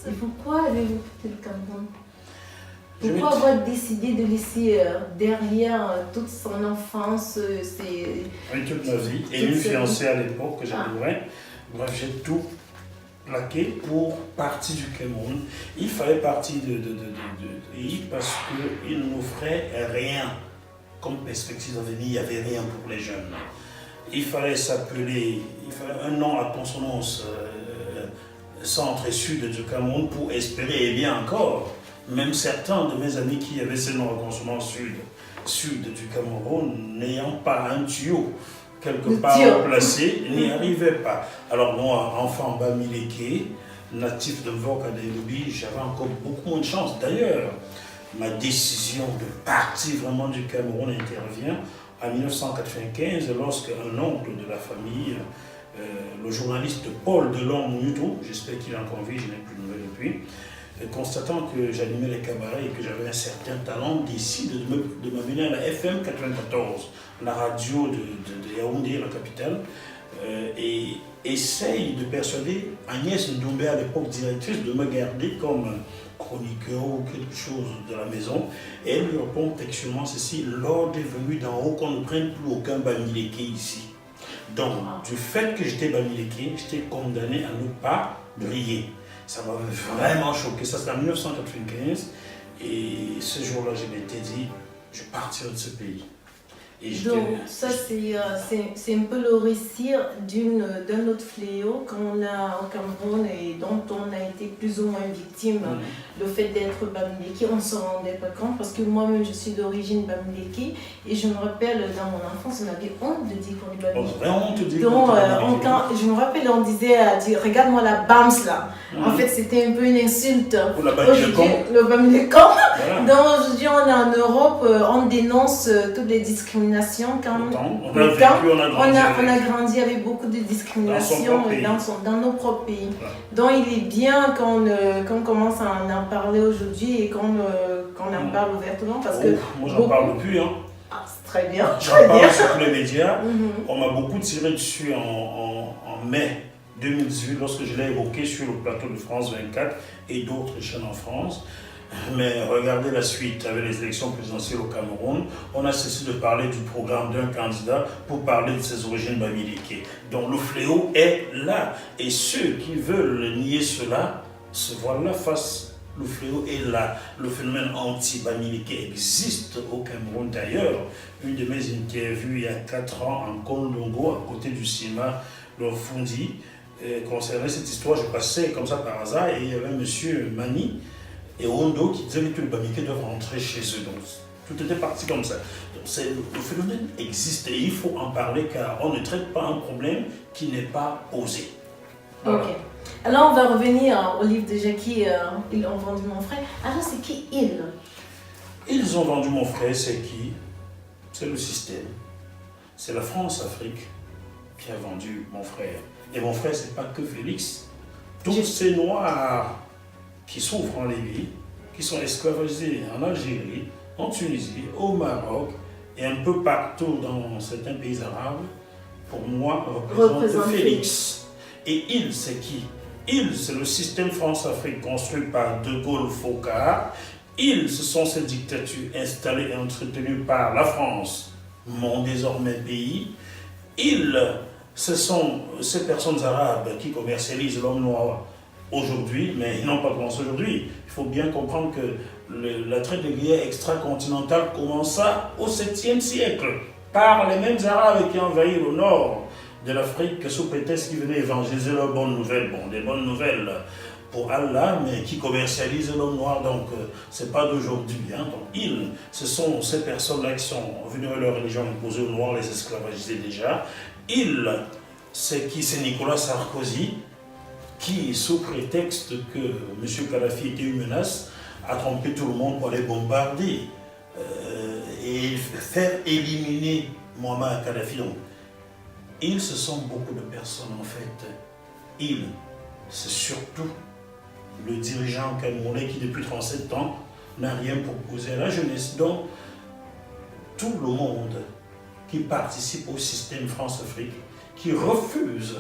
Et pourquoi avez-vous quitté le Cameroun? Pourquoi avoir décidé de laisser derrière toute son enfance, toute ma vie, et une fiancée à l'époque que j'adorais. Bref, j'ai tout plaqué pour partir du Cameroun. Il fallait partir de parce qu'il n'offrait rien comme perspective d'avenir, il n'y avait rien pour les jeunes. Il fallait un nom à consonance centre et sud du Cameroun pour espérer, et bien encore, même certains de mes amis qui avaient ce nom à consonance sud du Cameroun, n'ayant pas un tuyau quelque part placé, n'y arrivaient pas. Alors moi, enfant bamileke, natif de Mvoka d'Elobi, j'avais encore beaucoup moins de chance. D'ailleurs, ma décision de partir vraiment du Cameroun intervient en 1995, lorsque un oncle de la famille, le journaliste Paul Delon-Moutou, j'espère qu'il est encore en vie, je n'ai plus de nouvelles depuis, constatant que j'animais les cabarets et que j'avais un certain talent, décide de m'amener à la FM 94, la radio de Yaoundé, la capitale, et essaye de persuader Agnès Ndombé, à l'époque directrice, de me garder comme chroniqueur ou quelque chose de la maison. Et elle lui répond textuellement ceci: l'ordre est venu d'en haut qu'on ne prenne plus aucun bamileke ici. Donc, du fait que j'étais bamileke, j'étais condamné à ne pas briller. Ça m'avait vraiment choqué. Ça, c'était en 1995. Et ce jour-là, je m'étais dit, je partirai de ce pays. Donc, ça, c'est un peu le récit d'un autre fléau qu'on a au Cameroun et dont on a été plus ou moins victime. Le fait d'être bamileke, on ne se rendait pas compte parce que moi-même, je suis d'origine bamileke et je me rappelle, dans mon enfance, on avait honte de dire qu'on est bamileke. Donc, je me rappelle, on disait, regarde-moi la Bams là. En fait, c'était un peu une insulte. Pour la bamileke. Le bamileke. Donc, aujourd'hui, on est en Europe, on dénonce toutes les discriminations. Quand on a grandi avec beaucoup de discrimination dans nos propres pays. Donc il est bien qu'on commence à en parler aujourd'hui et qu'on en parle ouvertement parce que... Moi j'en parle plus. C'est très bien. J'en parle sur tous les médias. On m'a beaucoup tiré dessus en mai 2018 lorsque je l'ai évoqué sur le plateau de France 24 et d'autres chaînes en France. Mais regardez la suite avec les élections présidentielles au Cameroun. On a cessé de parler du programme d'un candidat pour parler de ses origines bamileke. Donc le fléau est là. Et ceux qui veulent nier cela se voient là face. Le fléau est là. Le phénomène anti-bamileke existe au Cameroun. D'ailleurs, une de mes interviews il y a 4 ans en Kolongo, à côté du cinéma Lofundi, concernant cette histoire, je passais comme ça par hasard et il y avait M. Mani et Ondo qui disaient que les bamileke doivent rentrer chez eux. Donc, tout était parti comme ça. Donc, le phénomène existe et il faut en parler car on ne traite pas un problème qui n'est pas posé. Voilà. Ok. Alors, on va revenir au livre de Jackie, Ils ont vendu mon frère. Alors, c'est qui ils? Ils ont vendu mon frère, c'est qui? C'est le système. C'est la France-Afrique qui a vendu mon frère. Et mon frère, c'est pas que Félix. Tous ces Noirs qui souffrent en Libye, qui sont esclavagisés en Algérie, en Tunisie, au Maroc et un peu partout dans certains pays arabes, pour moi, représentent Félix. Et il, c'est qui? Il, c'est le système France-Afrique construit par De Gaulle-Faucard. Ils, ce sont ces dictatures installées et entretenues par la France, mon désormais pays. Ils, ce sont ces personnes arabes qui commercialisent l'homme noir aujourd'hui, mais ils n'ont pas commencé aujourd'hui. Il faut bien comprendre que la traite de guerre extracontinentale commença au 7e siècle par les mêmes Arabes qui envahirent le nord de l'Afrique sous prétexte qu'ils venaient évangéliser leurs bonnes nouvelles. Bon, des bonnes nouvelles pour Allah, mais qui commercialisent l'homme noir, donc c'est pas d'aujourd'hui. Donc ils, ce sont ces personnes-là qui sont venues à leur religion imposée aux Noirs, les esclavagiser déjà. Ils, c'est qui? C'est Nicolas Sarkozy, qui, sous prétexte que M. Kadhafi était une menace, a trompé tout le monde pour aller bombarder et faire éliminer Muammar Kadhafi. Donc, ils, ce sont beaucoup de personnes en fait. Ils, c'est surtout le dirigeant camerounais qui, depuis 37 ans, n'a rien proposé à la jeunesse. Donc, tout le monde qui participe au système France-Afrique, qui refuse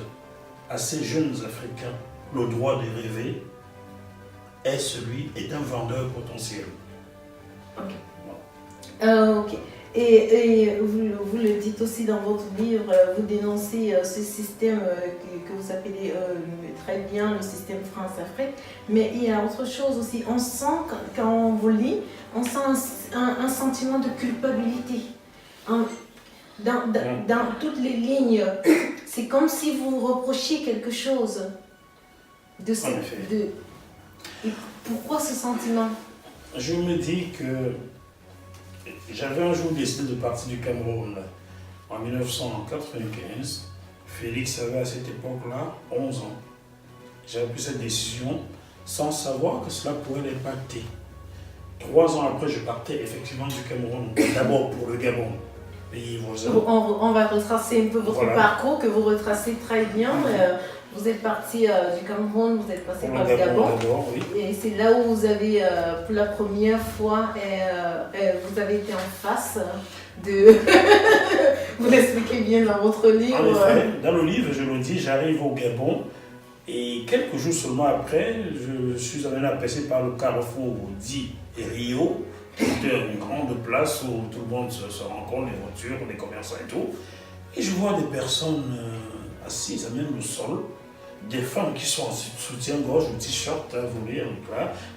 à ces jeunes Africains le droit de rêver, est celui d'un vendeur potentiel. Ok. Ok. Et vous le dites aussi dans votre livre, vous dénoncez ce système que vous appelez très bien le système France-Afrique, mais il y a autre chose aussi. On sent, quand on vous lit, on sent un sentiment de culpabilité. Dans toutes les lignes, c'est comme si vous reprochiez quelque chose. Pourquoi ce sentiment? Je me dis que j'avais un jour décidé de partir du Cameroun en 1995. Félix avait à cette époque-là 11 ans. J'avais pris cette décision sans savoir que cela pourrait l'impacter. 3 ans après, je partais effectivement du Cameroun, d'abord pour le Gabon, pays voisin. On va retracer un peu votre parcours, que vous retracez très bien. Vous êtes parti du Cameroun, vous êtes passé par le Gabon. Oui. Et c'est là où vous avez, pour la première fois, vous avez été en face de... Vous l'expliquez bien dans votre livre. En effet, dans le livre, je le dis, j'arrive au Gabon et quelques jours seulement après, je suis amené à passer par le carrefour dit Rio, qui est une grande place où tout le monde se rencontre, les voitures, les commerçants et tout. Et je vois des personnes assises à même le sol. Des femmes qui sont en soutien-gorge ou t-shirt à voler,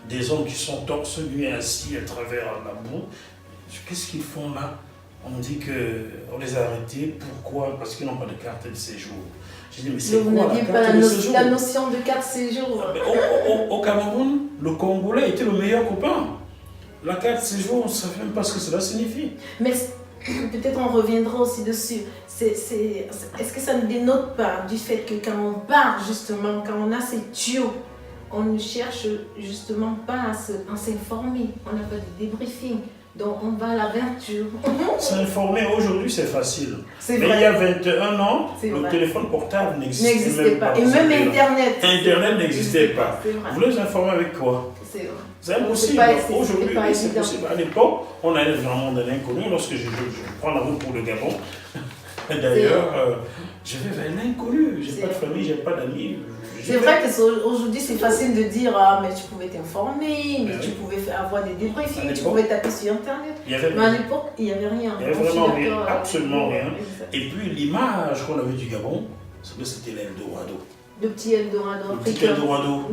des hommes qui sont torse nu et assis à travers la boue. Qu'est-ce qu'ils font là? On me dit qu'on les a arrêtés. Pourquoi? Parce qu'ils n'ont pas de carte de séjour. J'ai dit, mais c'est quoi la carte de séjour? La notion de carte séjour. Au Cameroun, le Congolais était le meilleur copain. La carte séjour, on ne sait même pas ce que cela signifie. Mais peut-être on reviendra aussi dessus. Est-ce que ça ne dénote pas du fait que quand on part justement, quand on a ces tuyaux, on ne cherche justement pas à s'informer, on n'a pas de débriefing, donc on va à l'aventure. S'informer aujourd'hui c'est facile, mais vrai. Il y a 21 ans, le téléphone portable n'existait pas. Et même Internet. Internet n'existait pas. Vous voulez vous informer avec quoi? C'est vrai. C'est impossible. Aujourd'hui, c'est possible. À l'époque, on allait vraiment dans l'inconnu. Lorsque je prends la route pour le Gabon, d'ailleurs, je vais vers l'inconnu. Je n'ai pas de famille, je n'ai pas d'amis. C'est vrai qu'aujourd'hui, c'est facile de dire ah, mais tu pouvais t'informer, mais tu pouvais avoir des débriefings, tu pouvais taper sur Internet. Mais à l'époque, il n'y avait rien. Il n'y avait vraiment rien, absolument rien. Et puis, l'image qu'on avait du Gabon, c'était l'Eldorado. Le petit Eldorado africain. Le petit Eldorado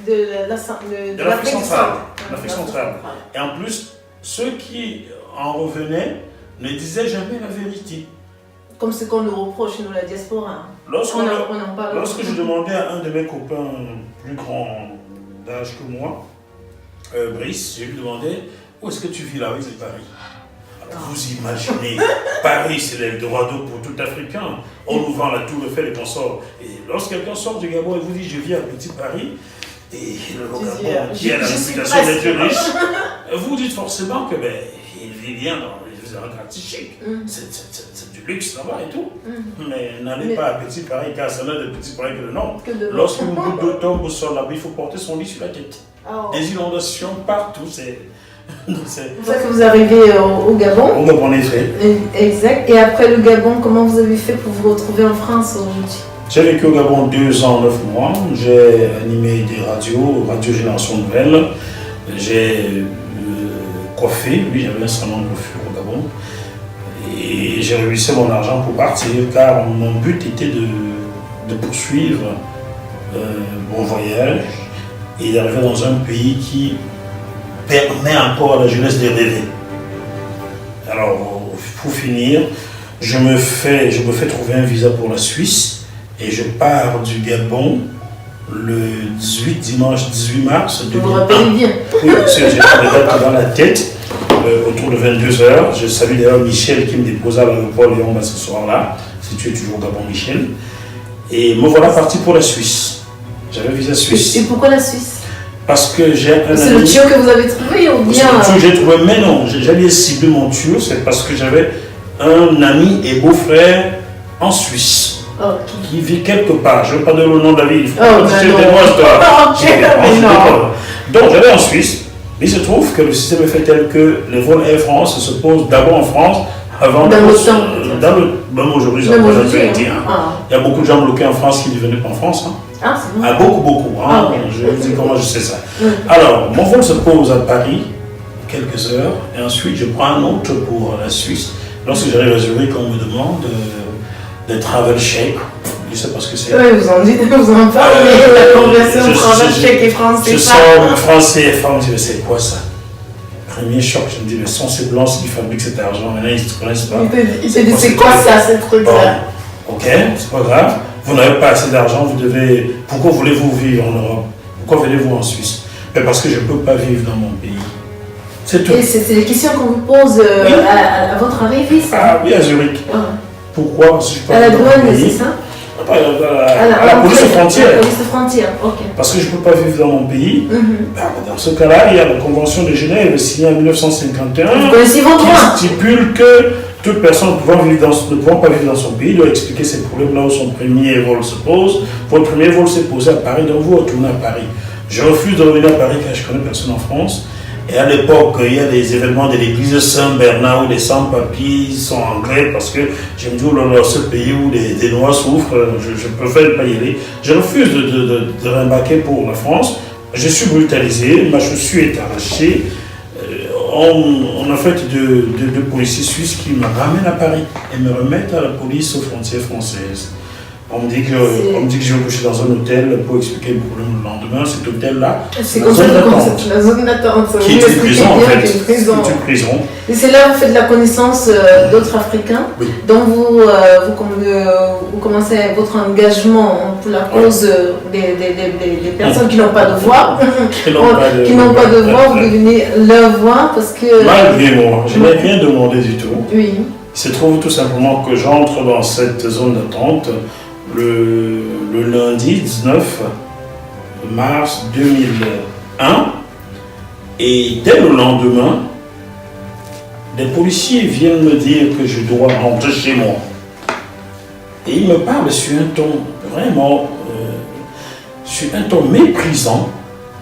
de l'Afrique centrale. Et en plus, ceux qui en revenaient ne disaient jamais la vérité. Comme ce qu'on nous reproche, nous, la diaspora. Lorsque je demandais à un de mes copains plus grand d'âge que moi, Brice, je lui demandais où est-ce que tu vis là? Oui, c'est Paris. Alors, vous imaginez, Paris, c'est l'Eldorado pour tout Africain. On nous vend la Tour Eiffel et qu'on sort. Et lorsque quelqu'un sort du Gabon et vous dit je vis à Petit Paris, et le Gabon qui a la réputation d'être riche, vous dites forcément que il vit bien dans un quartier chic. C'est du luxe là-bas et tout. Mais n'allez pas à Petit Paris, car ça n'a de Petit Paris que le nom. Lorsqu'une goutte d'eau tombe sur la, il faut porter son lit sur la tête. Des inondations partout. C'est pour ça que vous arrivez au Gabon. Au Gabon, en effet. Exact. Et après le Gabon, comment vous avez fait pour vous retrouver en France aujourd'hui? J'ai vécu au Gabon 2 ans, 9 mois. J'ai animé des radios, Radio Génération Nouvelle. J'ai coiffé, oui, j'avais un salon de coiffure au Gabon. Et j'ai réussi mon argent pour partir, car mon but était de poursuivre mon voyage et d'arriver dans un pays qui permet encore à la jeunesse de rêver. Alors, pour finir, je me fais trouver un visa pour la Suisse et je pars du Gabon le dimanche 18 mars 2001. Vous vous rappelez bien? Oui, parce que j'ai les dates dans la tête, autour de 22h. Je salue d'ailleurs Michel qui me déposa à l'aéroport Léon ce soir-là, si tu es toujours au Gabon, Michel. Et me voilà parti pour la Suisse. J'avais un visa suisse. Et pourquoi la Suisse? Parce que j'ai un ami... C'est le tuyau que vous avez trouvé ou bien... C'est le tuyau que j'ai trouvé, mais non, j'allais cibler mon tuyau, c'est parce que j'avais un ami et beau-frère en Suisse. Qui vit quelque part, je ne veux pas donner le nom de la ville, il faut Donc j'allais en Suisse, mais il se trouve que le système est fait tel que les vols Air France se posent d'abord en France avant même aujourd'hui, il y a beaucoup de gens bloqués en France qui ne venaient pas en France. Ah, c'est bon. Beaucoup. Je vous dis comment je sais ça. Alors, mon vol se pose à Paris, quelques heures, et ensuite je prends un autre pour la Suisse. Lorsque j'arrive à Zurich, on me demande de travel check. Je sais pas ce que c'est. Oui, vous en parlez, la conversion travel check et français. Je sors français et français, je me dis, mais c'est quoi ça? Premier choc, je me dis, mais sont ces blancs qui fabriquent cet argent, maintenant ils ne se connaissent pas. Il te dit, c'est quoi ça, ce truc-là? Bon, ok, c'est pas grave. Vous n'avez pas assez d'argent, vous devez. Pourquoi voulez-vous vivre en Europe? Pourquoi venez-vous en Suisse? Mais parce que je ne peux pas vivre dans mon pays. C'est tout. Et c'est les questions qu'on vous pose à votre arrivée, ça? Ah oui, à Zurich. Pourquoi? Parce que je peux à la pas douane, c'est ça? À la police aux frontières. À la police aux frontières, ok. Parce que je ne peux pas vivre dans mon pays. Dans ce cas-là, il y a la Convention de Genève signée en 1951 qui stipule que toute personne ne pouvant pas vivre dans son pays doit expliquer ses problèmes là où son premier vol se pose. Votre premier vol s'est posé à Paris, donc vous retournez à Paris. Je refuse de revenir à Paris car je ne connais personne en France. Et à l'époque, il y a des événements de l'église de Saint-Bernard où les sans-papiers sont anglais parce que je me dis, oh là là, ce pays où des Noirs souffrent, je préfère pas y aller. Je refuse de rembarquer pour la France. Je suis brutalisé, ma chaussure est arrachée. On a fait deux policiers suisses qui me ramènent à Paris et me remettent à la police aux frontières françaises. On me dit que je vais coucher dans un hôtel pour expliquer le problème le lendemain. Cet hôtel-là, c'est comme ça la zone d'attente. Qui est une prison en fait. C'est une prison. Et c'est là où vous faites la connaissance d'autres Africains. Oui. Donc vous commencez votre engagement pour la cause des personnes qui n'ont pas de voix. Qui n'ont pas de voix, vous devenez leur voix parce que... Malgré moi, je n'ai rien demandé du tout. Oui. Il se trouve tout simplement que j'entre dans cette zone d'attente le lundi 19 mars 2001 et dès le lendemain, des policiers viennent me dire que je dois rentrer chez moi. Et ils me parlent sur un ton vraiment, sur un ton méprisant.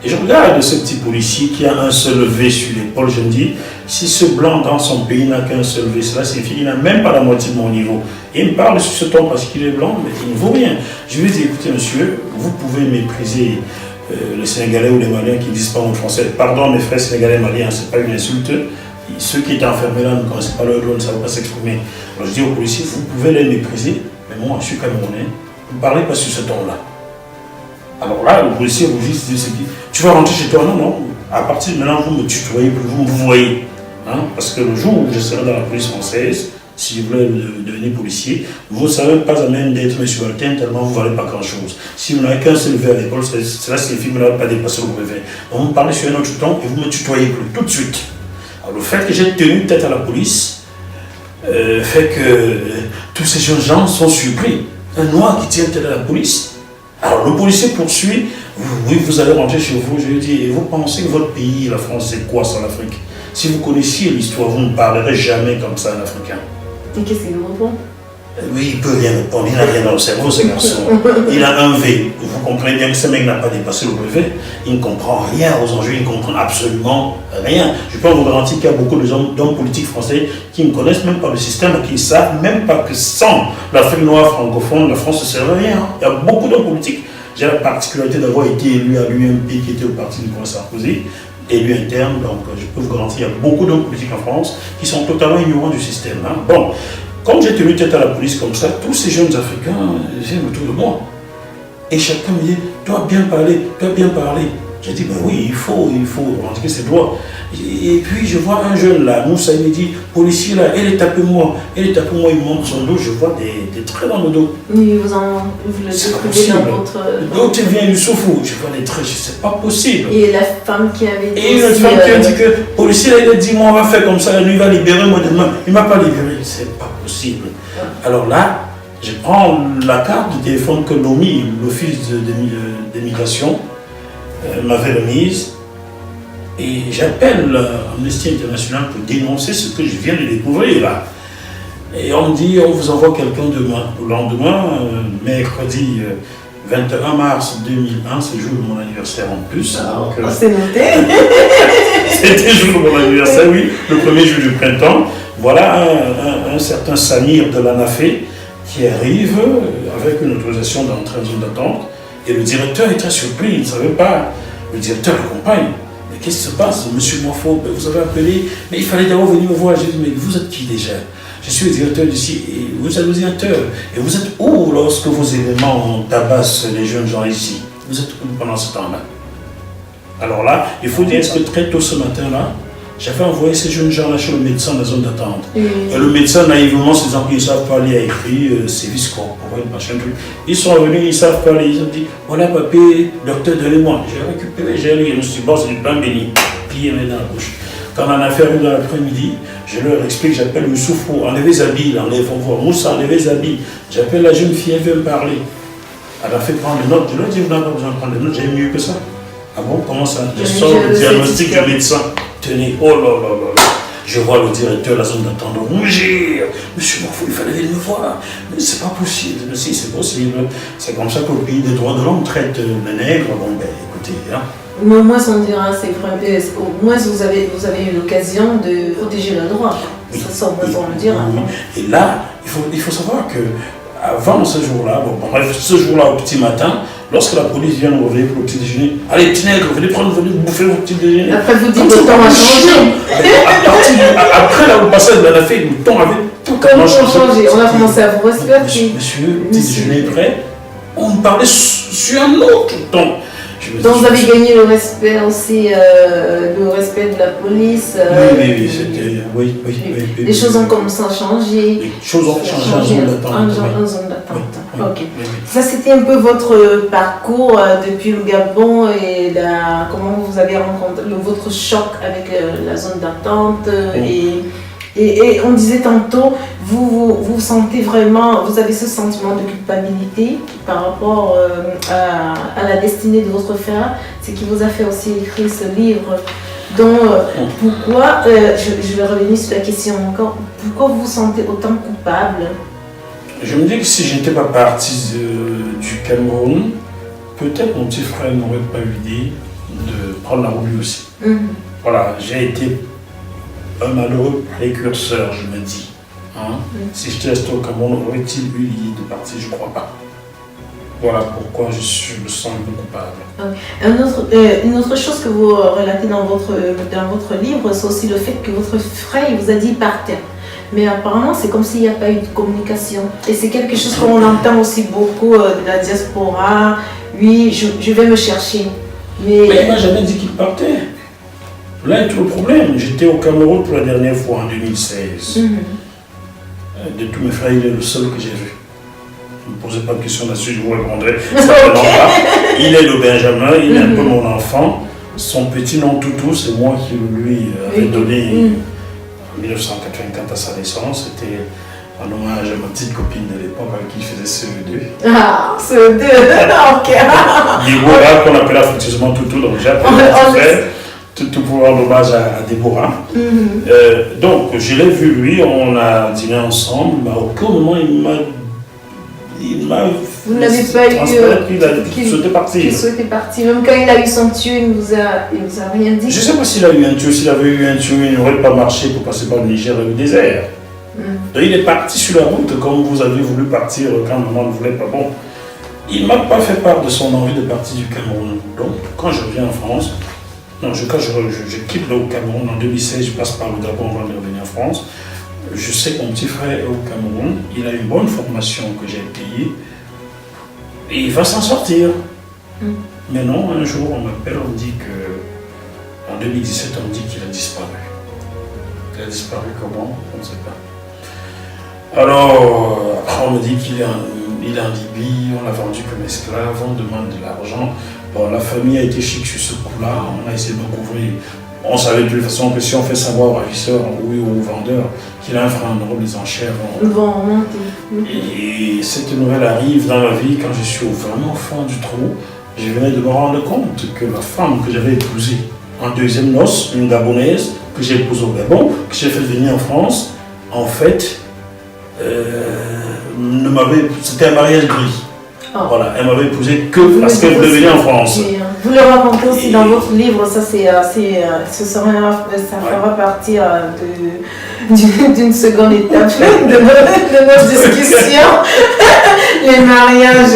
Et je regarde ce petit policier qui a un seul V sur l'épaule, je me dis, si ce blanc dans son pays n'a qu'un seul V, cela signifie qu'il n'a même pas la moitié de mon niveau. Et il me parle sur ce ton parce qu'il est blanc, mais il ne vaut rien. Je lui dis, écoutez monsieur, vous pouvez mépriser les Sénégalais ou les Maliens qui ne disent pas mon français. Pardon mes frères Sénégalais et Maliens, ce n'est pas une insulte. Ceux qui étaient enfermés là ne connaissent pas leur langue, ne savent pas s'exprimer. Alors je dis aux policiers, vous pouvez les mépriser, mais moi je suis Camerounais, ne parlez pas sur ce ton-là. Alors là, le policier vous dit, tu vas rentrer chez toi? Non, non. À partir de maintenant, vous me tutoyez, vous me voyez. Hein? Parce que le jour où je serai dans la police française, si vous voulez devenir policier, vous ne savez pas à même d'être mes subalternes tellement vous ne valez pas grand-chose. Si vous n'avez qu'un seul V à l'école, cela signifie que vous n'avez pas dépassé le brevet. Donc vous me parlez sur un autre ton et vous me tutoyez plus, tout de suite. Alors le fait que j'ai tenu tête à la police fait que tous ces jeunes gens sont surpris. Un noir qui tient tête à la police. Alors le policier poursuit, oui vous allez rentrer chez vous, je lui dis, et vous pensez que votre pays, la France, c'est quoi sans l'Afrique? Si vous connaissiez l'histoire, vous ne parlerez jamais comme ça à un Africain. Et qu'est-ce qu'il vous répond? Oui, il peut rien répondre, il n'a rien dans le cerveau ce garçon. Il a un V, vous comprenez bien que ce mec n'a pas dépassé le brevet, il ne comprend rien aux enjeux, il ne comprend absolument rien. Je peux vous garantir qu'il y a beaucoup d'hommes politiques français qui ne connaissent même pas le système, qui ne savent même pas que sans l'Afrique noire francophone, la France ne serait rien. Il y a beaucoup d'hommes politiques. J'ai la particularité d'avoir été élu à l'UMP qui était au parti de Nicolas Sarkozy, élu interne, donc je peux vous garantir qu'il y a beaucoup d'hommes politiques en France qui sont totalement ignorants du système. Hein. Bon, quand j'ai tenu tête à la police comme ça, tous ces jeunes Africains viennent autour de moi. Et chacun me dit, tu dois bien parler, tu dois bien parler. J'ai dit, ben oui, il faut revendiquer ses droits. Et puis je vois un jeune là, Moussa, il me dit, policier là, elle est tapé-moi, il monte son dos, je vois des traits dans le dos. Oui, vous le décrivez dans votre... L'autre vient du Soufou, je vois des traits, c'est pas possible. Et la femme qui avait dit... Et une autre femme qui a dit que, policier là, il a dit, moi on va faire comme ça, lui il va libérer moi demain. Il m'a pas libéré, c'est pas possible. Alors là, je prends la carte de téléphone que l'OMI, l'Office d'immigration, m'avait remise et j'appelle Amnesty International pour dénoncer ce que je viens de découvrir là. Et on me dit, on vous envoie quelqu'un demain. Le lendemain, mercredi 21 mars 2001, c'est le jour de mon anniversaire en plus. C'est noté. C'était le jour de mon anniversaire, oui, le premier jour du printemps. Voilà un certain Samir de l'ANAFE qui arrive avec une autorisation d'entrer en zone d'attente. Et le directeur est très surpris, il ne savait pas. Le directeur l'accompagne. Mais qu'est-ce qui se passe, monsieur Moifo? Vous avez appelé, mais il fallait d'abord venir me voir. J'ai dit, mais vous êtes qui déjà? Je suis le directeur d'ici, et vous êtes le directeur. Et vous êtes où lorsque vos événements tabassent les jeunes gens ici? Vous êtes où pendant ce temps-là? Alors là, il faut dire que très tôt ce matin-là, j'avais envoyé ces jeunes gens-là chez le médecin dans la zone d'attente. Et le médecin, naïvement, ces gens qui ne savent pas lire, a écrit service corporel, machin truc. Ils sont revenus, ils ne savent pas lire. Ils ont dit, voilà papier, docteur, donnez-moi. J'ai récupéré, j'ai lu, je me suis dit, bon, c'est du pain béni. Puis il met dans la bouche. Quand on en a fait une dans l'après-midi, je leur explique, j'appelle le Soufou, enlevez les habits, enlevez voir. Moussa, enlevez les habits. J'appelle la jeune fille, elle veut me parler. Elle a fait prendre des notes. Je leur ai dit, vous n'avez pas besoin de prendre des notes, j'ai mieux que ça. Ah bon, comment ça? Je sors le diagnostic du médecin. Tenez, oh là là là là. Je vois le directeur de la zone d'attente rougir. Monsieur Moifo, il fallait venir me voir. Mais c'est pas possible. Mais si, c'est possible. C'est comme ça qu'au pays des droits de l'homme traite les nègres. Bon, ben écoutez, hein. Mais au moins, on dira, c'est vrai. Au moins, vous avez eu l'occasion de protéger le droit. Oui. Ça, on le dira. Oui. Et là, il faut savoir que avant ce jour-là, ce jour-là au petit matin, lorsque la police vient nous réveiller pour le petit déjeuner, allez, petit nègre, venez bouffer vos petits déjeuners. Après, vous dites que le temps a changé. Après le passage de la fête, le temps avait tout changé. On a commencé à vous respecter. Monsieur, le petit déjeuner est prêt. On parlait sur un autre temps. Donc vous avez gagné le respect aussi, le respect de la police. Oui, c'était. Oui. Les choses ont commencé à changer. Les choses ont changé en zone d'attente. En zone d'attente. Ok. Oui. Ça, c'était un peu votre parcours depuis le Gabon et comment vous avez rencontré votre choc avec la zone d'attente. Et on disait tantôt, vous sentez vraiment, vous avez ce sentiment de culpabilité par rapport à la destinée de votre frère, ce qui vous a fait aussi écrire ce livre. Donc, pourquoi, je vais revenir sur la question encore, pourquoi vous vous sentez autant coupable? Je me dis que si je n'étais pas parti du Cameroun, peut-être mon petit frère n'aurait pas eu l'idée de prendre la route lui aussi. Voilà, j'ai été un malheureux précurseur, je me dis. Si je restais au Cameroun, aurait-il eu l'idée de partir? Je ne crois pas. Voilà pourquoi je me sens un peu coupable. Une autre chose que vous relatez dans votre livre, c'est aussi le fait que votre frère vous a dit partir. Mais apparemment, c'est comme s'il n'y a pas eu de communication. Et c'est quelque chose qu'on entend aussi beaucoup de la diaspora. Oui, je vais me chercher. Mais il ne m'a jamais dit qu'il partait. Là est tout le problème. J'étais au Cameroun pour la dernière fois en 2016. De tous mes frères, il est le seul que j'ai vu. Ne me posez pas de questions là-dessus, je vous répondrai certainement pas. Il est le Benjamin, il est un peu mon enfant. Son petit nom Toutou, c'est moi qui lui avais donné en 1984 à sa naissance. C'était en hommage à ma petite copine de l'époque avec qui je faisais CE2. Ah, CE2, ok. Déborah, qu'on appelait affectueusement Toutou, donc j'ai appelé mon frère. Tout pour rendre hommage à Déborah. Donc, je l'ai vu lui, on a dîné ensemble, mais à aucun moment vous n'avez pas eu qu'il souhaitait partir. Qu'il souhaitait partir. Même quand il a eu son tuyau, il ne vous a rien dit. Je ne sais pas s'il a eu un tuyau. S'il avait eu un tuyau, il n'aurait pas marché pour passer par le Niger et le désert. Donc, il est parti sur la route comme vous avez voulu partir quand maman ne voulait pas. Bon, il ne m'a pas fait part de son envie de partir du Cameroun. Donc, quand je reviens en France, quand je quitte le Cameroun en 2016, je passe par le Gabon avant de revenir en France. Je sais que mon petit frère est au Cameroun, il a une bonne formation que j'ai payée et il va s'en sortir. Mais non, un jour on m'appelle, on me dit que en 2017 on me dit qu'il a disparu. Il a disparu comment? On ne sait pas. Alors après on me dit qu'il est en Libye, on l'a vendu comme esclave, on demande de l'argent. Bon, la famille a été chic sur ce coup-là, on a essayé de me couvrir. On savait de toute façon que si on fait savoir au ravisseur ou au vendeur qu'il a un franc en euros, les enchères vont remonter. Et cette nouvelle arrive dans ma vie quand je suis vraiment au fond du trou. Je venais de me rendre compte que la femme que j'avais épousée en deuxième noce, une Gabonaise, que j'ai épousée au Gabon, que j'ai fait venir en France, en fait, c'était un mariage gris. Voilà, elle m'avait épousé que parce qu'elle voulait venir en France. Vous le racontez aussi dans votre livre, ça fera partie d'une seconde étape de notre discussion, les mariages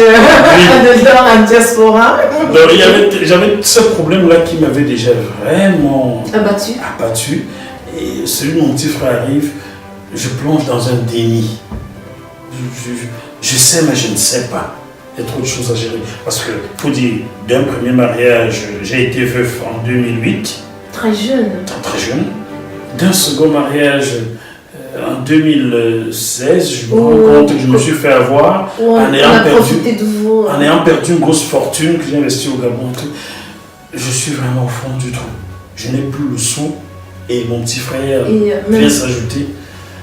dans la diaspora. J'avais ce problème-là qui m'avait déjà vraiment abattu. Et celui de mon petit frère arrive, je plonge dans un déni. Je sais, mais je ne sais pas. Il y a trop de choses à gérer. Parce que, il faut dire, d'un premier mariage, j'ai été veuf en 2008. Très jeune. Très jeune. D'un second mariage, en 2016, je me rends compte que je me suis fait avoir en ayant perdu une grosse fortune que j'ai investie au Gabon. Je suis vraiment au fond du trou. Je n'ai plus le sou et mon petit frère vient s'ajouter.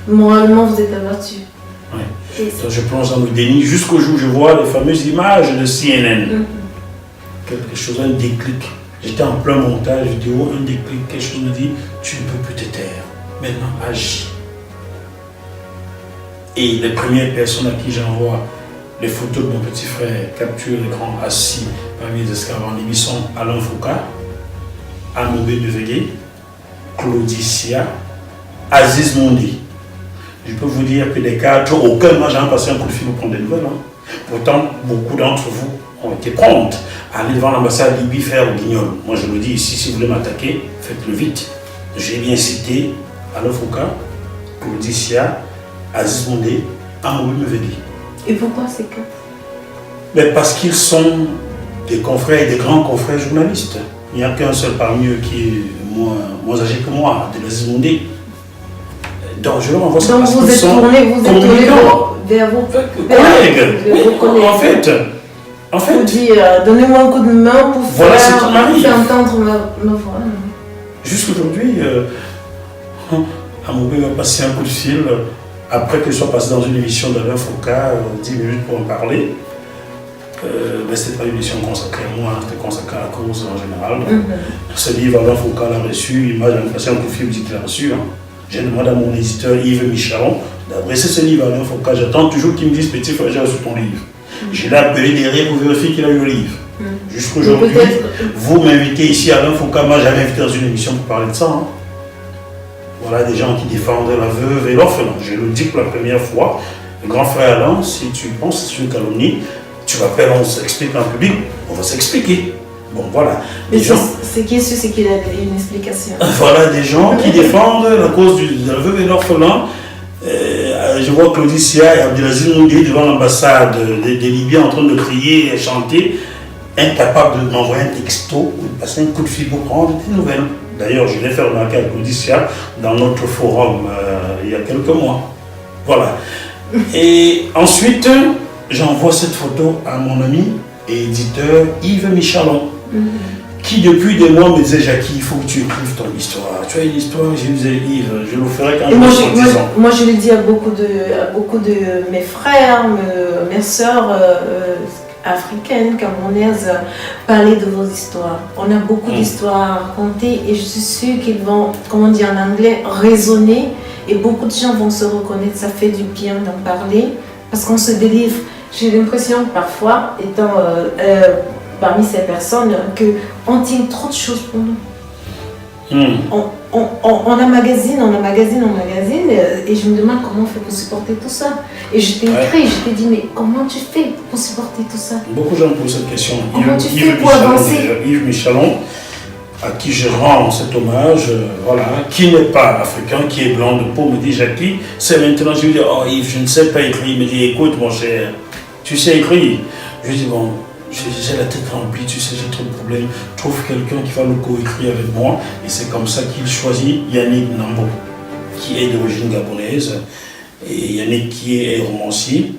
Moralement, vous êtes abattu. Oui. Donc je plonge dans le déni jusqu'au jour où je vois les fameuses images de CNN. Quelque chose, un déclic. J'étais en plein montage vidéo, un déclic, quelque chose me dit, tu ne peux plus te taire. Maintenant, agis. Et les premières personnes à qui j'envoie les photos de mon petit frère capturent l'écran assis parmi les esclaves en Libye sont Alain Foucault, Amoubé Nevegué, Claudicia, Aziz Mondi. Je peux vous dire que des cadres, aucun moi j'ai passé un coup de fil pour prendre des nouvelles. Pourtant, beaucoup d'entre vous ont été promptes à aller devant l'ambassade Libye faire le guignol. Moi je me dis ici, si vous voulez m'attaquer, faites-le vite. J'ai bien cité Alain Foucault, Claudicia, Aziz Mondi, Amoubé Nevegué. Et pourquoi ces cas? Mais parce qu'ils sont des confrères et des grands confrères journalistes. Il n'y a qu'un seul parmi eux qui est moins âgé que moi, de l'Aziz Mondi. Donc je leur envoie ça parce qu'ils sont vers vos collègues. En fait, vous dites, donnez-moi un coup de main pour faire entendre ma voix. Jusqu'aujourd'hui, Amoubé m'a passé un coup de fil après que je sois passé dans une émission d'Alain Foucault, 10 minutes pour en parler. Mais ce n'était pas une émission consacrée à moi, c'était consacré à la cause en général. Ce livre, Alain Foucault l'a reçu, il m'a passé un coup de fil, il me dit qu'il l'a reçu. J'ai demandé à mon éditeur Yves Michalon d'adresser ce livre à Alain Foucault. J'attends toujours qu'il me dise petit frère, j'ai reçu ton livre. Je l'ai appelé derrière pour vérifier qu'il a eu le livre. Jusqu'aujourd'hui, vous m'invitez ici à Alain Foucault, moi j'avais invité dans une émission pour parler de ça. Voilà des gens qui défendent la veuve et l'orphelin. Je le dis pour la première fois. Le grand frère Alain, si tu penses que c'est une calomnie, tu m'appelles, on s'explique en public, on va s'expliquer. Bon, voilà. Mais ce qui est sûr, c'est qu'il a une explication. Voilà des gens qui défendent la cause de la veuve et l'orphelin. Je vois Claudicia et Abdelaziz Moudi devant l'ambassade des Libyens en train de crier et chanter, incapables de m'envoyer un texto ou de passer un coup de fil pour prendre des nouvelles. D'ailleurs, je l'ai fait remarquer à Claudicia dans notre forum il y a quelques mois. Voilà. Et ensuite, j'envoie cette photo à mon ami et éditeur Yves Michalon, qui depuis des mois me disait, Jackie, il faut que tu écrives ton histoire. Tu as une histoire, je lui disais, Yves, je le ferai quand même 10 ans. Moi, je l'ai dit à beaucoup de mes frères, mes sœurs africaines, camerounaises, parler de vos histoires. On a beaucoup d'histoires à raconter et je suis sûre qu'ils vont, comme on dit en anglais, résonner et beaucoup de gens vont se reconnaître. Ça fait du bien d'en parler parce qu'on se délivre. J'ai l'impression parfois, étant parmi ces personnes, qu'on tient trop de choses pour nous. On emmagasine, et je me demande comment on fait pour supporter tout ça. Et je t'ai écrit, je t'ai dit, mais comment tu fais pour supporter tout ça? Beaucoup de gens posent cette question. Comment tu fais pour avancer? Yves Michalon, à qui je rends cet hommage, voilà, qui n'est pas africain, qui est blanc de peau, me dit, Jackie, c'est maintenant, je lui dis, oh Yves, je ne sais pas écrire. Il me dit, écoute mon cher, tu sais écrire? Je lui dis, bon, j'ai la tête remplie, tu sais, j'ai trop de problèmes. Trouve quelqu'un qui va le co-écrire avec moi. Et c'est comme ça qu'il choisit Yannick Nambo, qui est d'origine gabonaise. Et Yannick qui est romancier.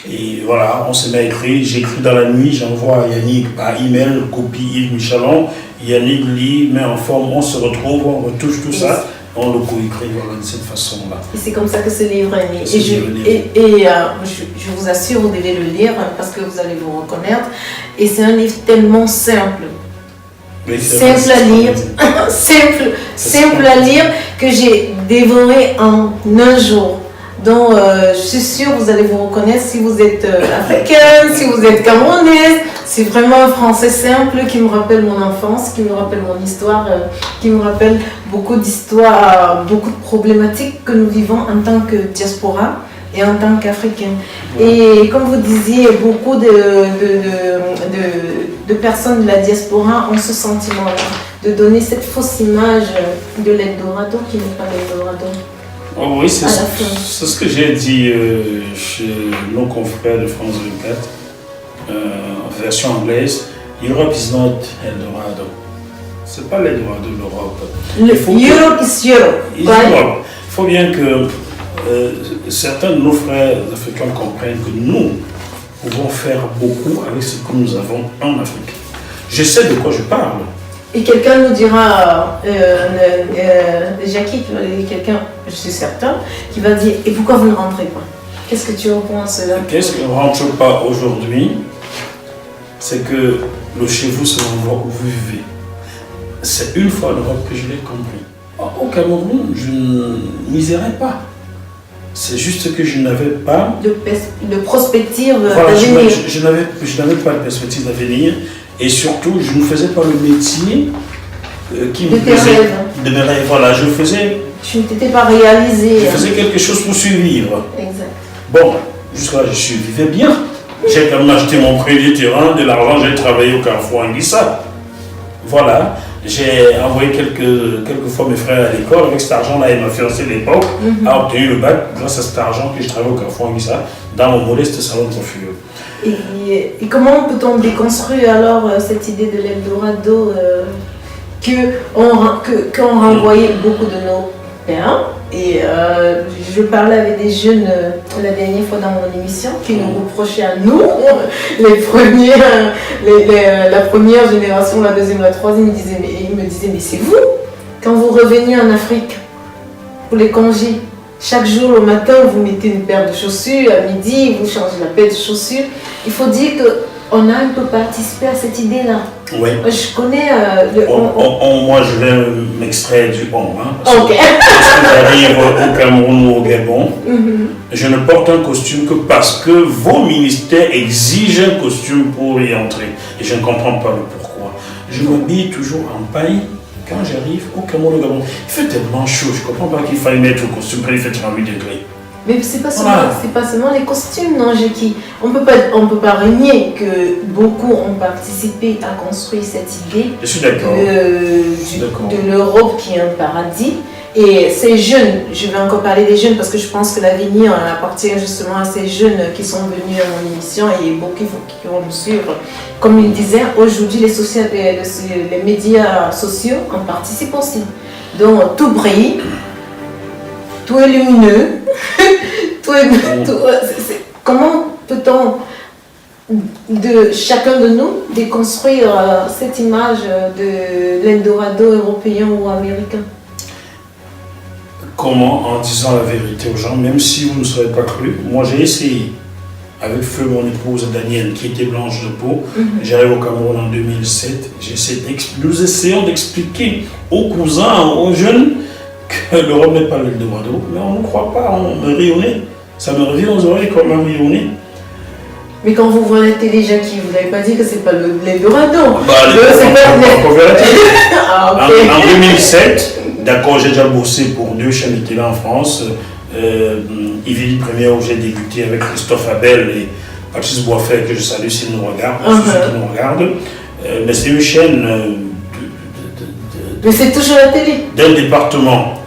Et voilà, on se met à écrire. J'écris dans la nuit, j'envoie à Yannick par email, copie Yves Michalon. Yannick lit, met en forme, on se retrouve, on retouche tout ça. On le co-écrit voilà, de cette façon-là. Et c'est comme ça que ce livre est né. Je vous assure, vous devez le lire parce que vous allez vous reconnaître. Et c'est un livre tellement simple. Oui, simple à lire. simple à lire que j'ai dévoré en un jour. Donc, je suis sûre que vous allez vous reconnaître si vous êtes africaine, si vous êtes camerounaise, C'est vraiment un français simple qui me rappelle mon enfance, qui me rappelle mon histoire, qui me rappelle beaucoup d'histoires, beaucoup de problématiques que nous vivons en tant que diaspora et en tant qu'Africains. Et comme vous disiez, beaucoup de personnes de la diaspora ont ce sentiment-là, de donner cette fausse image de l'Eldorado qui n'est pas l'Eldorado. Oh oui, c'est ce que j'ai dit chez nos confrères de France 24, en version anglaise. Europe is not Eldorado. C'est pas l'Eldorado de l'Europe. Europe is Europe. Il faut bien que certains de nos frères africains comprennent que nous pouvons faire beaucoup avec ce que nous avons en Afrique. Je sais de quoi je parle. Et quelqu'un nous dira, Jackie, quelqu'un, je suis certain, qui va dire, et pourquoi vous ne rentrez pas? Qu'est-ce que tu réponds à cela? Qu'est-ce qu'on ne rentre pas aujourd'hui? C'est que le chez vous, c'est l'endroit où vous vivez. C'est une fois l'Europe que je l'ai compris. Au Cameroun, je ne misérais pas. C'est juste que je n'avais pas de prospective d'avenir. Je n'avais pas de perspective d'avenir. Et surtout, je ne faisais pas le métier qui me plaisait. De mes rêves. Voilà, je faisais. Tu ne t'étais pas réalisé. Je faisais quelque chose pour survivre. Exact. Bon, jusque-là, je survivais bien. J'ai quand même acheté mon premier terrain, de l'argent, j'ai travaillé au Carrefour Anguissa. Voilà. J'ai envoyé quelques fois mes frères à l'école. Avec cet argent-là, et ma fiancée de l'époque a obtenu le bac grâce à cet argent que je travaillais au Carrefour Anguissa dans mon modeste salon de coiffure. Et comment peut-on déconstruire alors cette idée de l'Eldorado qu'on renvoyait beaucoup de nos pères? Et je parlais avec des jeunes la dernière fois dans mon émission qui nous reprochaient à nous, la première génération, la deuxième, la troisième, ils me disaient mais c'est vous, quand vous reveniez en Afrique pour les congés, chaque jour le matin vous mettez une paire de chaussures, à midi vous changez la paire de chaussures. Il faut dire qu'on a un peu participé à cette idée-là. Oui. Je connais moi, je vais m'extraire du on. Parce que j'arrive au Cameroun ou au Gabon, je ne porte un costume que parce que vos ministères exigent un costume pour y entrer. Et je ne comprends pas le pourquoi. Je m'habille toujours en paille quand j'arrive au Cameroun ou au Gabon. Il fait tellement chaud, je ne comprends pas qu'il faille mettre le costume quand il fait 38 degrés. Mais c'est pas seulement les costumes, non, Jackie. On peut pas renier que beaucoup ont participé à construire cette idée de l'Europe qui est un paradis. Et ces jeunes, je vais encore parler des jeunes parce que je pense que l'avenir appartient justement à ces jeunes qui sont venus à mon émission et beaucoup qui vont nous suivre. Comme il disait, aujourd'hui les médias sociaux en participent aussi. Donc tout brille, tout est lumineux. Comment peut-on, de chacun de nous, déconstruire cette image de l'Eldorado européen ou américain? Comment? En disant la vérité aux gens, même si vous ne serez pas cru. Moi, j'ai essayé, avec feu mon épouse Danielle, qui était blanche de peau. J'arrive au Cameroun en 2007. Nous essayons d'expliquer aux cousins, aux jeunes, que l'Europe n'est pas l'Eldorado. Mais on ne croit pas, on me rionnait. Ça me revient aux oreilles comme un rionnait. Mais quand vous voyez la télé, Jackie, vous n'avez pas dit que c'est pas l'Eldorado. En 2007, d'accord, j'ai déjà bossé pour 2 chaînes de télé en France. Yves Première, où j'ai débuté avec Christophe Abel et Patrice Boisfer, que je salue s'ils nous regardent, ceux qui nous regardent. Mais c'est une chaîne mais c'est toujours la télé. D'un département.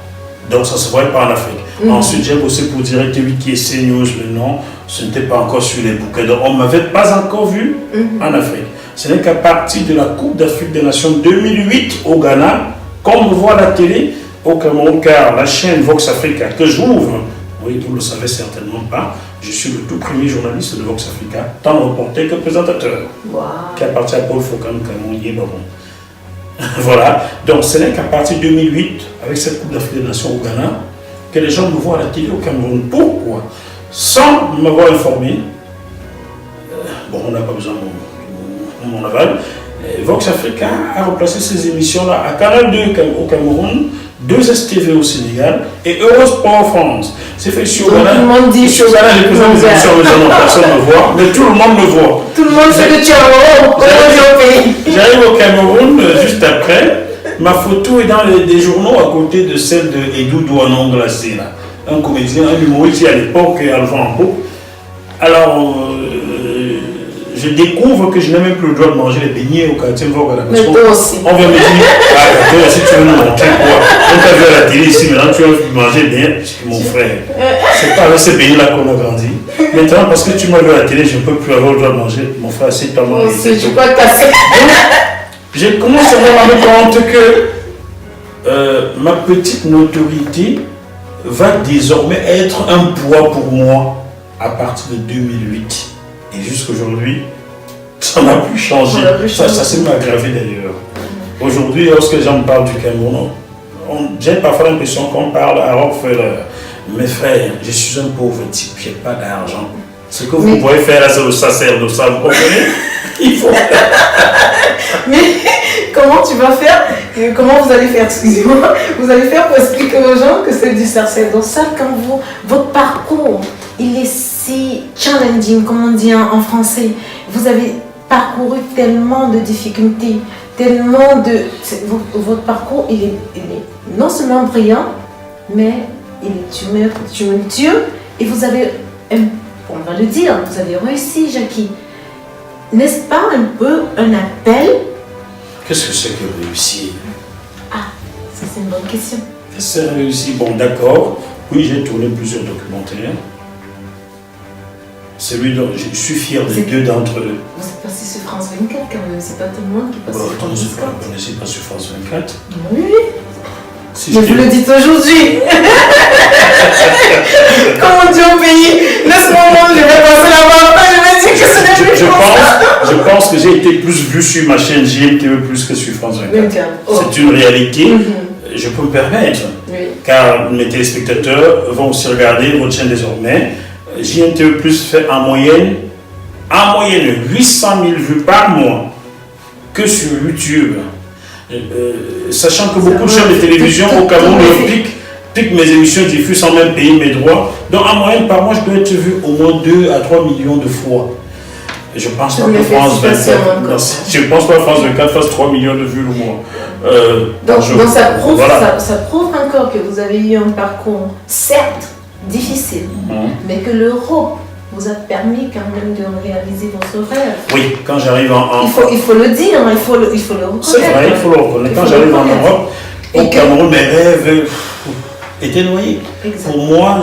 Donc ça ne se voit pas en Afrique. Ensuite, j'ai bossé pour Direct 8 qui est CNews, mais non, ce n'était pas encore sur les bouquets. Donc on ne m'avait pas encore vu en Afrique. Ce n'est qu'à partir de la Coupe d'Afrique des Nations 2008 au Ghana qu'on me voit à la télé au Cameroun, car la chaîne Vox Africa que j'ouvre, oui, vous ne le savez certainement pas, je suis le tout premier journaliste de Vox Africa, tant reporter que présentateur, qui appartient à Paul Foucault, Camerounais, Baron. Voilà, donc ce n'est qu'à partir de 2008, avec cette Coupe d'Afrique des Nations au Ghana, que les gens me voient à la télé au Cameroun. Pourquoi? Sans m'avoir informé, bon, on n'a pas besoin de mon aval, Vox Africa a remplacé ces émissions-là à Canal 2 au Cameroun, 2STV au Sénégal et Eurosport en France. C'est fait sur Ghana. Sur Ghana, j'ai présenté des émissions aux gens, personne ne voit, mais tout le monde me voit. Tout le monde sait que tu es au pays. J'arrive au Cameroun juste après. Ma photo est dans des journaux à côté de celle de Edou Douanon Glacé, là. Un comédien, un humoriste à l'époque, Alpha Ampo. Alors, je découvre que je n'ai même plus le droit de manger les beignets au quartier Vogue. Mais toi aussi. On va me dire, toi, si tu veux nous montrer quoi, on t'a vu à la télé ici, maintenant tu vas manger bien, mon frère. C'est pas avec ces beignets-là qu'on a grandi. Maintenant, parce que tu m'as vu à la télé, je ne peux plus avoir le droit de manger. Mon frère, c'est tellement. Je crois que j'ai commencé à me rendre compte que ma petite notoriété va désormais être un poids pour moi à partir de 2008. Et jusqu'aujourd'hui, ça n'a plus changé. Ça s'est aggravé d'ailleurs. Aujourd'hui, lorsque j'en parle du Cameroun, j'ai parfois l'impression qu'on parle à Rockefeller. Mes frères, je suis un pauvre type, je n'ai pas d'argent. Ce que vous pouvez faire là, c'est le sacerdoce, vous comprenez? Il faut. Mais comment tu vas faire? Comment vous allez faire? Excusez-moi. Vous allez faire pour expliquer aux gens que c'est du sacerdoce quand votre parcours, il est si challenging, comme on dit en français. Vous avez parcouru tellement de difficultés, tellement de. Votre parcours, il est non seulement brillant, mais il est tumultueux. Et vous avez, on va le dire, vous avez réussi, Jackie. N'est-ce pas un peu un appel? Qu'est-ce que c'est que réussir? Ah, ça c'est une bonne question. Qu'est-ce que c'est réussir? Bon, d'accord. Oui, j'ai tourné plusieurs documentaires. Celui dont je suis fier des deux d'entre eux. Vous êtes passé sur France 24 quand même, c'est pas tout le monde qui passe sur France 24. Vous ne connaissez pas sur France 24? Oui. Si mais vous le dites aujourd'hui. Comme on dit au pays, laisse-moi moi, je vais passer là-bas, je vais dire que ce n'est plus je pense que j'ai été plus vu sur ma chaîne GMTV plus que sur France 24. C'est une réalité. Je peux me permettre. Car mes téléspectateurs vont aussi regarder votre chaîne désormais. JMTV Plus fait en moyenne 800 000 vues par mois que sur YouTube. Sachant que beaucoup de chaînes de télévision au Cameroun piquent mes émissions diffusent sans même payer mes droits. Donc en moyenne par mois, je dois être vu au moins 2 à 3 millions de fois. Je pense pas que France 24, je pense pas que France 24 fasse 3 millions de vues le mois. Donc ça prouve encore que vous avez eu un parcours, certes, difficile, mais que l'Europe vous a permis quand même de réaliser votre rêve. Oui, quand j'arrive en... Il faut le dire, il faut le reconnaître. C'est vrai, il faut le reconnaître. Quand j'arrive en Europe, au Cameroun, mes rêves étaient noyés. Pour moi,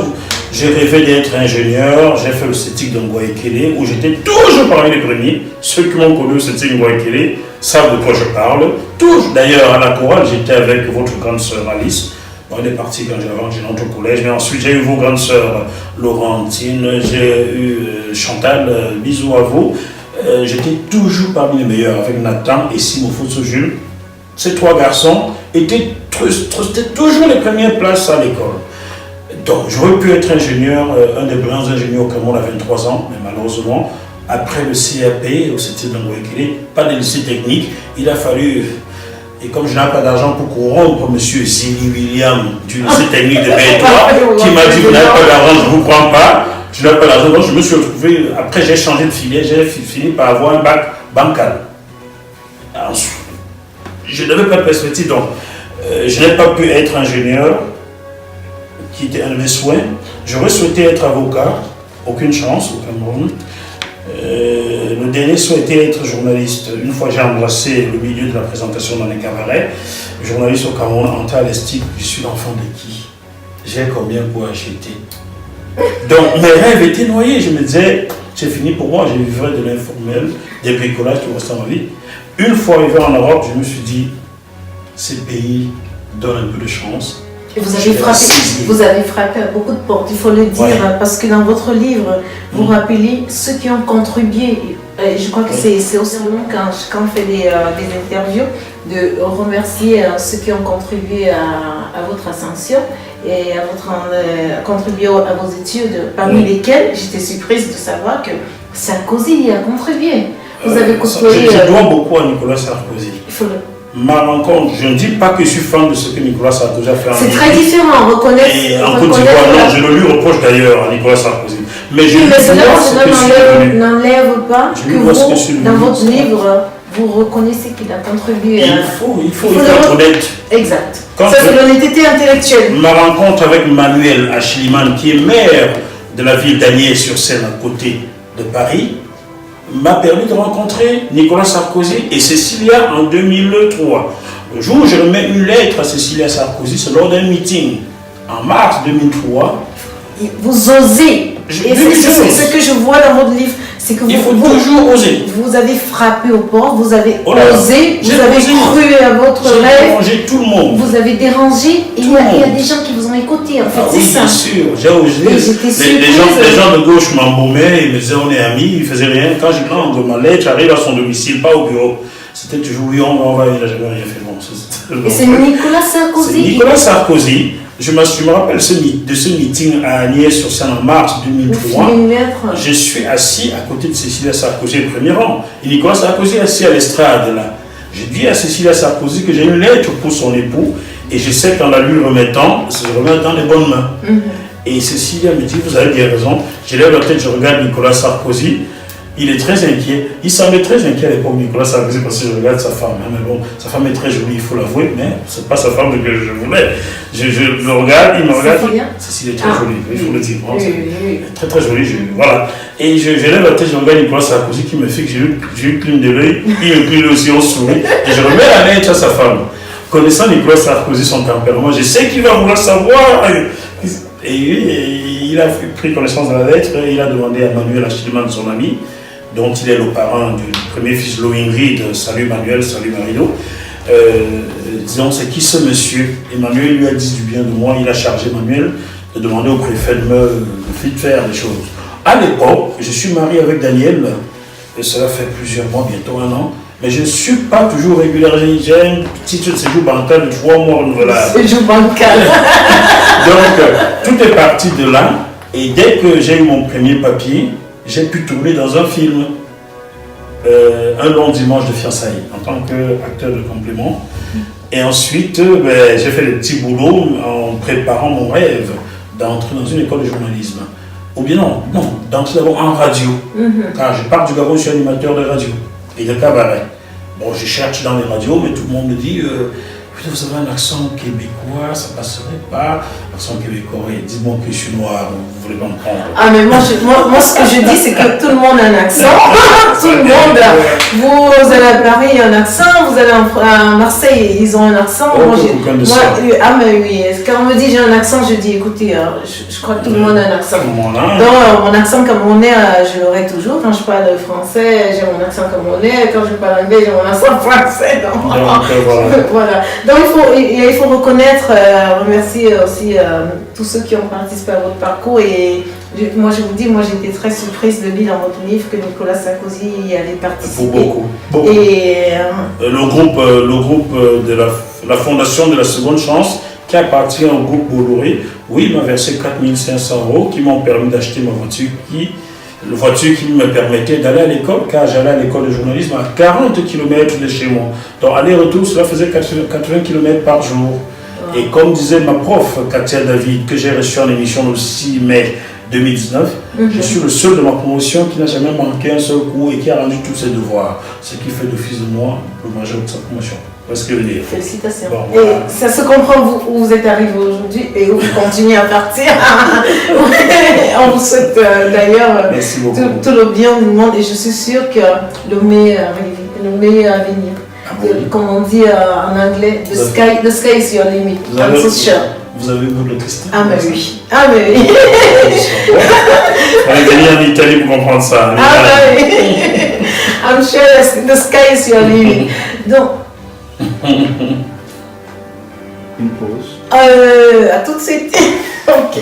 j'ai rêvé d'être ingénieur, j'ai fait le CETIC de Ngoïkele, où j'étais toujours parmi les premiers. Ceux qui m'ont connu au CETIC de Ngoïkele savent de quoi je parle. Toujours. D'ailleurs, à la chorale, j'étais avec votre grande sœur Alice. On est parti quand j'ai rentré au collège, mais ensuite j'ai eu vos grandes sœurs Laurentine, j'ai eu Chantal, bisous à vous. J'étais toujours parmi les meilleurs avec Nathan et Simofo Jules. Ces trois garçons étaient toujours les premières places à l'école. Donc j'aurais pu être ingénieur, un des grands ingénieurs au Cameroun à 23 ans, mais malheureusement, après le CAP, au CETIC de Ngoïkele, pas de lycée technique, il a fallu. Et comme je n'ai pas d'argent pour corrompre M. Zili William du lycée technique de Bétois, qui m'a dit vous n'avez pas d'argent, je ne vous prends pas, je n'ai pas d'argent, donc je me suis retrouvé, après j'ai changé de filière, j'ai fini par avoir un bac bancal. Ensuite, je n'avais pas de perspective, donc je n'ai pas pu être ingénieur, qui était un de mes souhaits. J'aurais souhaité être avocat, aucune chance au Cameroun. Le dernier souhaitait être journaliste. Une fois j'ai embrassé le milieu de la présentation dans les cabarets, journaliste au Cameroun, Anta Alestique, je suis l'enfant de qui? J'ai combien pour acheter? Donc mes rêves étaient noyés. Je me disais, c'est fini pour moi, je vivrai de l'informel, des bricolages tout le reste de ma vie. Une fois arrivé en Europe, je me suis dit, ces pays donnent un peu de chance. Et vous avez frappé à beaucoup de portes, il faut le dire, parce que dans votre livre, vous rappelez ceux qui ont contribué. Je crois que c'est aussi long quand on fait des interviews, de remercier ceux qui ont contribué à votre ascension et contribué à vos études, parmi lesquels j'étais surprise de savoir que Sarkozy a contribué. Vous avez côtoyé... Je dois beaucoup à Nicolas Sarkozy. Il faut le... Ma rencontre, je ne dis pas que je suis fan de ce que Nicolas Sarkozy a fait en C'est très différent, reconnaître. Et en Côte d'Ivoire, non, je le lui reproche d'ailleurs à Nicolas Sarkozy. Mais je oui, mais cela n'enlève pas que vous, dans votre livre, vous reconnaissez qu'il a contribué à... Il faut être honnête. Exact. Ça, c'est l'honnêteté intellectuelle. Ma rencontre avec Manuel Achliman, qui est maire de la ville d'Agnès-sur-Seine, à côté de Paris, m'a permis de rencontrer Nicolas Sarkozy et Cécilia en 2003. Le jour où je remets une lettre à Cécilia Sarkozy, c'est lors d'un meeting en mars 2003. Vous osez. Et ce que je vois dans votre livre, c'est que il faut toujours oser. Vous avez frappé aux portes, vous avez osé, vous avez cru à votre rêve. J'ai dérangé tout le monde. Vous avez dérangé et il y a des gens qui vous ont écouté. En fait, oui, c'est ça. Bien sûr, j'ai osé. Les gens de gauche m'embaumaient, ils me disaient on est amis, ils ne faisaient rien. Quand je prends ma lettre, j'arrive à son domicile, pas au bureau. C'était toujours oui, on va, il n'a jamais rien fait. Bon, et c'est Nicolas Sarkozy. C'est Nicolas Sarkozy. Je me rappelle de ce meeting à Agnès-sur-Seine en mars 2003. Je suis assis à côté de Cécilia Sarkozy, le premier rang. Et Nicolas Sarkozy est assis à l'estrade là. Je dis à Cécilia Sarkozy que j'ai une lettre pour son époux et je sais qu'en la lui remettant, je remets dans les bonnes mains. Et Cécilia me dit, vous avez bien raison. Je lève la tête, je regarde Nicolas Sarkozy. Il est très inquiet. Il semblait très inquiet à l'époque, Nicolas Sarkozy, parce que je regarde sa femme. Mais bon, sa femme est très jolie, il faut l'avouer, mais ce n'est pas sa femme que je voulais. Je le regarde, il me regarde. Cécile est très jolie, il faut le dire. Très très jolie, voilà. Et je lève la tête, je regarde Nicolas Sarkozy qui me fait que j'ai eu cligne de l'œil, il me cligne aussi, on sourit. Et je remets la lettre à sa femme. Connaissant Nicolas Sarkozy, son tempérament, je sais qu'il va vouloir savoir. Et il a pris connaissance de la lettre, il a demandé à Manuel Achliman, son ami, dont il est le parent du premier fils Loïngrid, salut Manuel, salut Marido. Disons, c'est qui ce monsieur? Emmanuel lui a dit du bien de moi, il a chargé Manuel de demander au préfet de faire des choses. À l'époque, je suis marié avec Daniel, et cela fait plusieurs mois, bientôt 1 an, mais je ne suis pas toujours régulier. J'ai un titre de séjour bancal de 3 mois renouvelable. Séjour bancal. Donc, tout est parti de là, et dès que j'ai eu mon premier papier, j'ai pu tourner dans un film, Un long dimanche de fiançailles, en tant qu'acteur de complément. Et ensuite, j'ai fait des petits boulots en préparant mon rêve d'entrer dans une école de journalisme. Ou bien non, d'entrer d'abord en radio. Car je pars du Gabon, je suis animateur de radio et de cabaret. Bon, je cherche dans les radios, mais tout le monde me dit vous avez un accent québécois, ça ne passerait pas. Accent québécois, dites-moi que je suis noir, vous voulez pas me prendre. Ah, mais moi, ce que je dis, c'est que tout le monde a un accent. Tout le monde. Vous allez à Paris, il y a un accent. Vous allez à Marseille, ils ont un accent. Mais oui, quand on me dit j'ai un accent, je dis écoutez, je crois que tout le monde a un accent. Donc, mon accent camerounais, je l'aurai toujours. Quand je parle français, j'ai mon accent camerounais. Quand je parle anglais, j'ai mon accent français. Donc, voilà. Donc il faut reconnaître, remercier aussi tous ceux qui ont participé à votre parcours. Et moi je vous dis, moi j'étais très surprise de lire dans votre livre que Nicolas Sarkozy y allait participer. Beaucoup. Et le groupe de la Fondation de la Seconde Chance, qui appartient au groupe Bolloré, oui, m'a versé 4 500 € qui m'ont permis d'acheter ma voiture qui me permettait d'aller à l'école, car j'allais à l'école de journalisme à 40 km de chez moi. Donc aller-retour, cela faisait 80 km par jour. Et comme disait ma prof, Katia David, que j'ai reçue en émission le 6 mai 2019, je suis le seul de ma promotion qui n'a jamais manqué un seul cours et qui a rendu tous ses devoirs. Ce qui fait d'office de moi le majeur de sa promotion. Parce que félicitations. Bon, voilà. Et ça se comprend où vous êtes arrivé aujourd'hui et où vous continuez à partir. On vous souhaite d'ailleurs tout le bien du monde et je suis sûre que le meilleur à venir. Comme on dit en anglais, the sky is your limit. I'm so sure. Vous avez vu le Christ? Ah mais oui. Ah mais oui. On est venu en Italie pour comprendre ça. Ah mais oui. I'm sure the sky is your limit. Donc, une pause. À tout de suite. Ok.